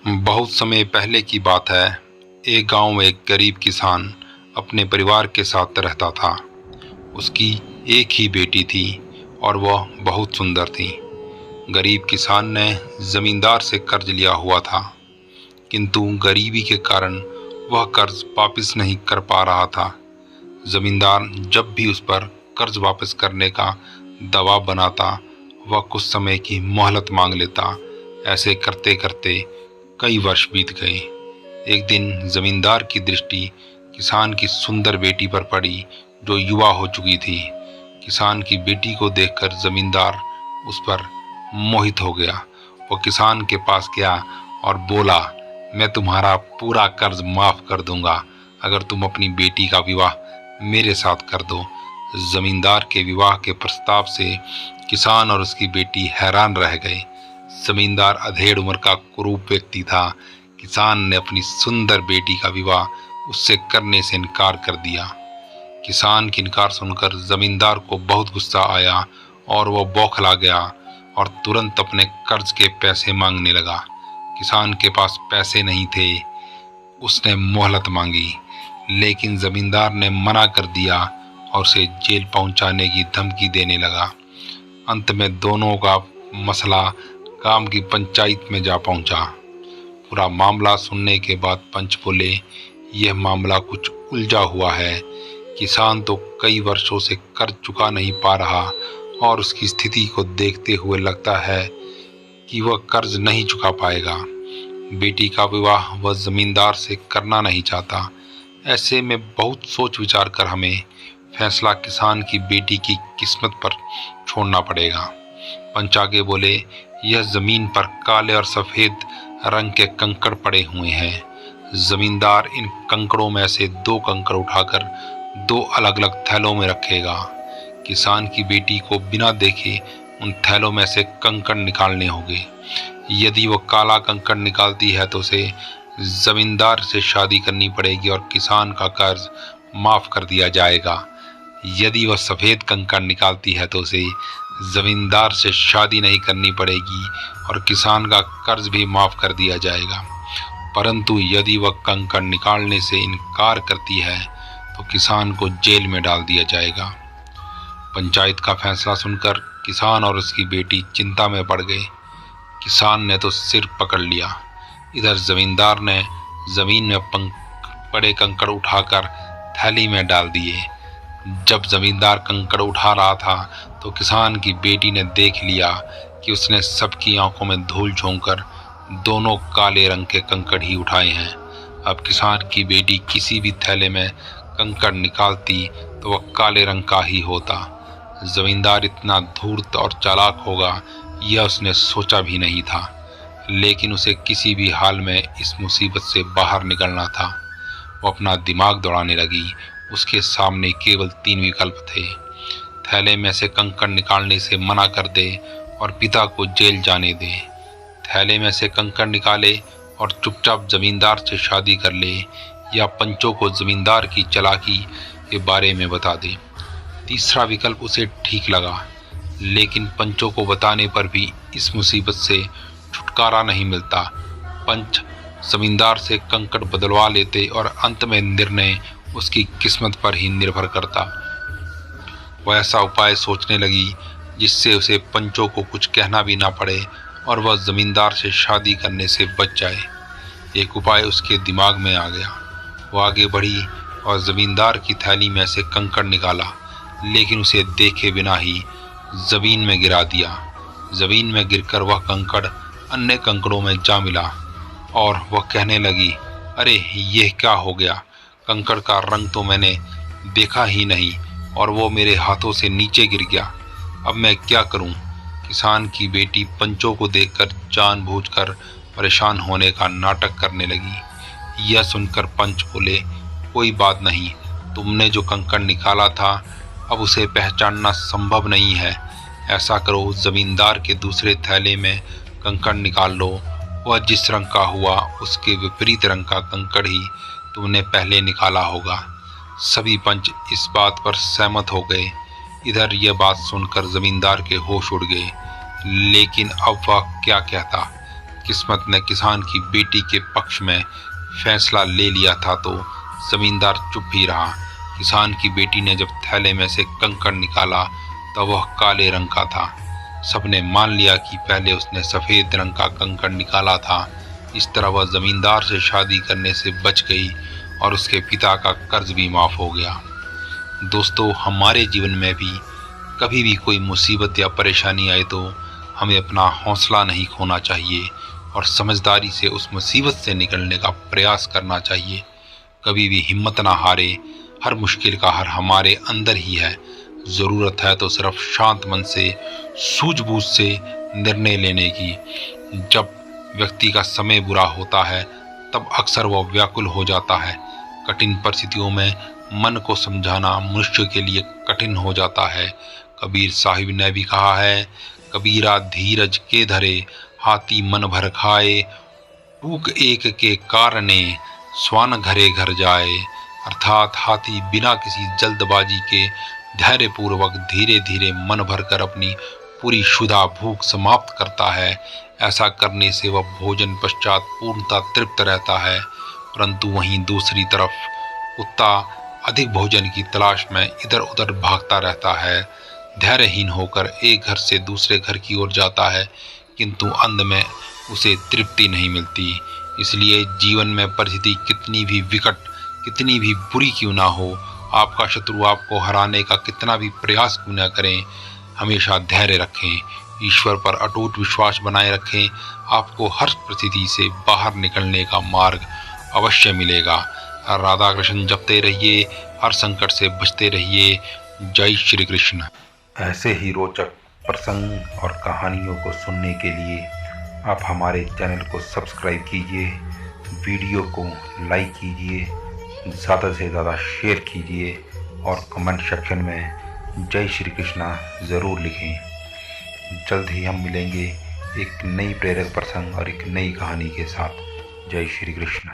बहुत समय पहले की बात है। एक गांव में एक गरीब किसान अपने परिवार के साथ रहता था। उसकी एक ही बेटी थी और वह बहुत सुंदर थी। गरीब किसान ने जमींदार से कर्ज लिया हुआ था, किंतु गरीबी के कारण वह कर्ज वापस नहीं कर पा रहा था। जमींदार जब भी उस पर कर्ज वापस करने का दबाव बनाता, वह कुछ समय की मोहलत मांग लेता। ऐसे करते करते कई वर्ष बीत गए। एक दिन जमींदार की दृष्टि किसान की सुंदर बेटी पर पड़ी, जो युवा हो चुकी थी। किसान की बेटी को देखकर जमींदार उस पर मोहित हो गया। वो किसान के पास गया और बोला, मैं तुम्हारा पूरा कर्ज माफ कर दूंगा अगर तुम अपनी बेटी का विवाह मेरे साथ कर दो। जमींदार के विवाह के प्रस्ताव से किसान और उसकी बेटी हैरान रह गए। जमींदार अधेड़ उम्र का कुरूप व्यक्ति था। किसान ने अपनी सुंदर बेटी का विवाह उससे करने से इनकार कर दिया। किसान की इनकार सुनकर जमींदार को बहुत गुस्सा आया और वह बौखला गया और तुरंत अपने कर्ज के पैसे मांगने लगा। किसान के पास पैसे नहीं थे। उसने मोहलत मांगी, लेकिन जमींदार ने मना कर दिया और उसे जेल पहुंचाने की धमकी देने लगा। अंत में दोनों का मसला गांव की पंचायत में जा पहुंचा। पूरा मामला सुनने के बाद पंच बोले, यह मामला कुछ उलझा हुआ है। किसान तो कई वर्षों से कर्ज चुका नहीं पा रहा और उसकी स्थिति को देखते हुए लगता है कि वह कर्ज नहीं चुका पाएगा। बेटी का विवाह वह जमींदार से करना नहीं चाहता। ऐसे में बहुत सोच विचार कर हमें फैसला किसान की बेटी की किस्मत पर छोड़ना पड़ेगा। पंच आगे बोले, यह जमीन पर काले और सफेद रंग के कंकड़ पड़े हुए हैं। जमींदार इन कंकड़ों में से 2 कंकड़ उठाकर 2 अलग अलग थैलों में रखेगा। किसान की बेटी को बिना देखे उन थैलों में से कंकड़ निकालने होंगे। यदि वह काला कंकड़ निकालती है तो उसे जमींदार से शादी करनी पड़ेगी और किसान का कर्ज माफ कर दिया जाएगा। यदि वह सफेद कंकड़ निकालती है तो उसे जमींदार से शादी नहीं करनी पड़ेगी और किसान का कर्ज भी माफ कर दिया जाएगा। परंतु यदि वह कंकड़ निकालने से इनकार करती है तो किसान को जेल में डाल दिया जाएगा। पंचायत का फैसला सुनकर किसान और उसकी बेटी चिंता में पड़ गए। किसान ने तो सिर पकड़ लिया। इधर जमींदार ने जमीन में बड़े कंकड़ उठाकर थैली में डाल दिए। जब जमींदार कंकड़ उठा रहा था तो किसान की बेटी ने देख लिया कि उसने सबकी आंखों में धूल झोंककर दोनों काले रंग के कंकड़ ही उठाए हैं। अब किसान की बेटी किसी भी थैले में कंकड़ निकालती तो वह काले रंग का ही होता। जमींदार इतना धूर्त और चालाक होगा यह उसने सोचा भी नहीं था, लेकिन उसे किसी भी हाल में इस मुसीबत से बाहर निकलना था। वो अपना दिमाग दौड़ाने लगी। उसके सामने केवल 3 विकल्प थे। थैले में से कंकड़ निकालने से मना कर दे और पिता को जेल जाने दे, थैले में से कंकड़ निकाले और चुपचाप जमींदार से शादी कर ले, या पंचों को जमींदार की चालाकी के बारे में बता दे। तीसरा विकल्प उसे ठीक लगा, लेकिन पंचों को बताने पर भी इस मुसीबत से छुटकारा नहीं मिलता। पंच जमींदार से कंकड़ बदलवा लेते और अंत में निर्णय उसकी किस्मत पर ही निर्भर करता। वह ऐसा उपाय सोचने लगी जिससे उसे पंचों को कुछ कहना भी ना पड़े और वह जमींदार से शादी करने से बच जाए। एक उपाय उसके दिमाग में आ गया। वह आगे बढ़ी और जमींदार की थैली में से कंकड़ निकाला, लेकिन उसे देखे बिना ही जमीन में गिरा दिया। जमीन में गिरकर वह कंकड़ अन्य कंकड़ों में जा मिला और वह कहने लगी, अरे यह क्या हो गया? कंकड़ का रंग तो मैंने देखा ही नहीं और वो मेरे हाथों से नीचे गिर गया। अब मैं क्या करूं? किसान की बेटी पंचों को देखकर जानबूझकर परेशान होने का नाटक करने लगी। यह सुनकर पंच बोले, कोई बात नहीं, तुमने जो कंकड़ निकाला था अब उसे पहचानना संभव नहीं है। ऐसा करो, जमींदार के दूसरे थैले में कंकड़ निकाल लो। वह जिस रंग का हुआ उसके विपरीत रंग का कंकड़ ही तुमने पहले निकाला होगा। सभी पंच इस बात पर सहमत हो गए। इधर यह बात सुनकर जमींदार के होश उड़ गए, लेकिन अब वह क्या कहता? किस्मत ने किसान की बेटी के पक्ष में फैसला ले लिया था तो जमींदार चुप ही रहा। किसान की बेटी ने जब थैले में से कंकड़ निकाला तब वह काले रंग का था। सबने मान लिया कि पहले उसने सफेद रंग का कंकड़ निकाला था। इस तरह वह जमींदार से शादी करने से बच गई और उसके पिता का कर्ज भी माफ हो गया। दोस्तों, हमारे जीवन में भी कभी भी कोई मुसीबत या परेशानी आए तो हमें अपना हौसला नहीं खोना चाहिए और समझदारी से उस मुसीबत से निकलने का प्रयास करना चाहिए। कभी भी हिम्मत ना हारे, हर मुश्किल का हल हमारे अंदर ही है। ज़रूरत है तो सिर्फ शांत मन से, सूझबूझ से निर्णय लेने की। जब व्यक्ति का समय बुरा होता है तब अक्सर वह व्याकुल हो जाता है। कठिन परिस्थितियों में मन को समझाना मनुष्य के लिए कठिन हो जाता है। कबीर साहिब ने भी कहा है, कबीरा धीरज के धरे, हाथी मन भर खाए, टूक एक के कारणे स्वान घरे घर जाए। अर्थात हाथी बिना किसी जल्दबाजी के धैर्यपूर्वक धीरे धीरे मन भरकर अपनी पूरी क्षुधा भूख समाप्त करता है। ऐसा करने से वह भोजन पश्चात पूर्णतः तृप्त रहता है। परंतु वहीं दूसरी तरफ कुत्ता अधिक भोजन की तलाश में इधर उधर भागता रहता है। धैर्यहीन होकर एक घर से दूसरे घर की ओर जाता है, किंतु अंत में उसे तृप्ति नहीं मिलती। इसलिए जीवन में परिस्थिति कितनी भी विकट, कितनी भी बुरी क्यों ना हो, आपका शत्रु आपको हराने का कितना भी प्रयास क्यों न करें, हमेशा धैर्य रखें, ईश्वर पर अटूट विश्वास बनाए रखें। आपको हर परिस्थिति से बाहर निकलने का मार्ग अवश्य मिलेगा। राधा कृष्ण जपते रहिए, हर संकट से बचते रहिए। जय श्री कृष्ण। ऐसे ही रोचक प्रसंग और कहानियों को सुनने के लिए आप हमारे चैनल को सब्सक्राइब कीजिए, वीडियो को लाइक कीजिए, ज़्यादा से ज़्यादा शेयर कीजिए और कमेंट सेक्शन में जय श्री कृष्णा ज़रूर लिखें। जल्द ही हम मिलेंगे एक नई प्रेरक प्रसंग और एक नई कहानी के साथ। जय श्री कृष्ण।